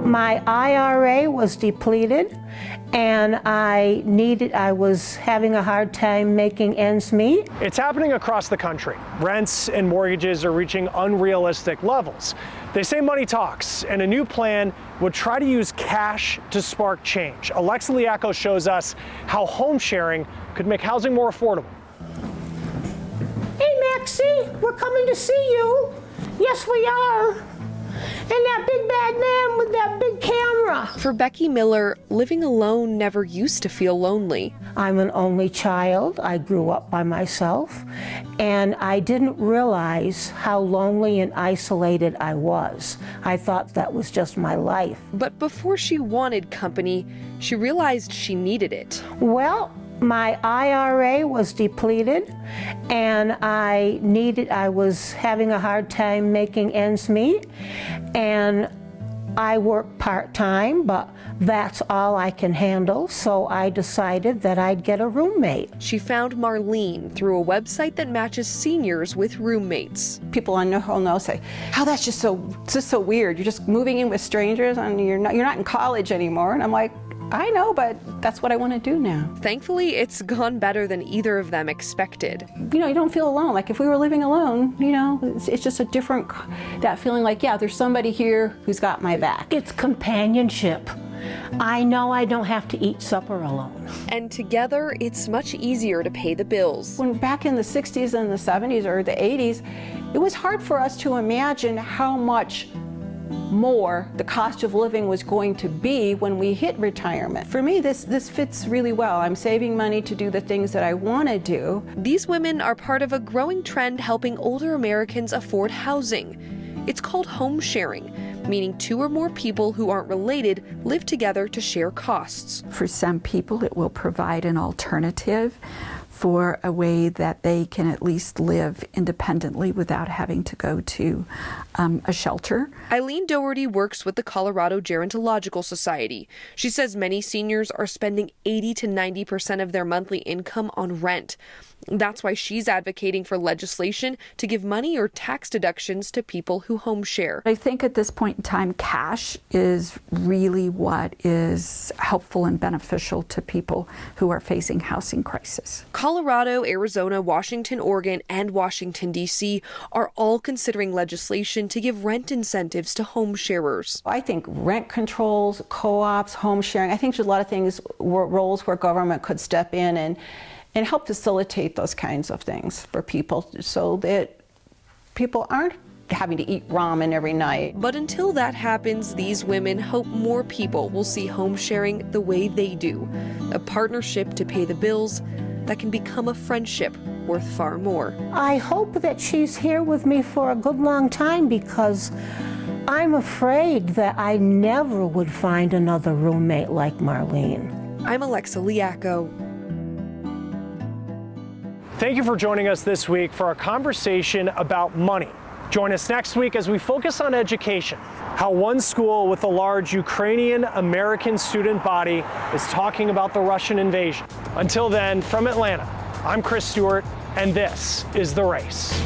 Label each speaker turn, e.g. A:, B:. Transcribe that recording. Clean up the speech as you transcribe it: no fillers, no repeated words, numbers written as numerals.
A: My IRA was depleted, and I was having a hard time making ends meet.
B: It's happening across the country. Rents and mortgages are reaching unrealistic levels. They say money talks, and a new plan would try to use cash to spark change. Alexa Liacco shows us how home sharing could make housing more affordable.
A: Hey, Maxie, we're coming to see you. Yes, we are. And that big bad man with that big camera.
C: For Becky Miller, living alone never used to feel lonely.
A: I'm an only child. I grew up by myself, and I didn't realize how lonely and isolated I was. I thought that was just my life.
C: But before she wanted company, she realized she needed it.
A: Well, my IRA was depleted, and I was having a hard time making ends meet, and I work part-time, but that's all I can handle, so I decided that I'd get a roommate.
C: She found Marlene through a website that matches seniors with roommates.
D: People on No Hole No say, "How that's just so weird. You're just moving in with strangers, and you're not in college anymore." And I'm like, I know, but that's what I want to do now.
C: Thankfully, it's gone better than either of them expected.
D: You know, you don't feel alone. Like if we were living alone, you know, it's just a different, that feeling like, yeah, there's somebody here who's got my back.
A: It's companionship. I know I don't have to eat supper alone.
C: And together, it's much easier to pay the bills.
D: When back in the 60s and the 70s or the 80s, it was hard for us to imagine how much more the cost of living was going to be when we hit retirement. For me, this fits really well. I'm saving money to do the things that I want to do.
C: These women are part of a growing trend helping older Americans afford housing. It's called home sharing, meaning two or more people who aren't related live together to share costs.
E: For some people, it will provide an alternative for a way that they can at least live independently without having to go to a shelter.
C: Eileen Doherty works with the Colorado Gerontological Society. She says many seniors are spending 80 to 90% of their monthly income on rent. That's why she's advocating for legislation to give money or tax deductions to people who home share.
E: I think at this point in time, cash is really what is helpful and beneficial to people who are facing housing crisis.
C: Colorado, Arizona, Washington, Oregon, and Washington, D.C. are all considering legislation to give rent incentives to home sharers.
D: I think rent controls, co-ops, home sharing, I think there's a lot of things, roles where government could step in and help facilitate those kinds of things for people so that people aren't having to eat ramen every night.
C: But until that happens, these women hope more people will see home sharing the way they do, a partnership to pay the bills that can become a friendship worth far more.
A: I hope that she's here with me for a good long time, because I'm afraid that I never would find another roommate like Marlene.
C: I'm Alexa Liacco.
B: Thank you for joining us this week for a conversation about money. Join us next week as we focus on education, how one school with a large Ukrainian-American student body is talking about the Russian invasion. Until then, from Atlanta, I'm Chris Stewart, and this is The Race.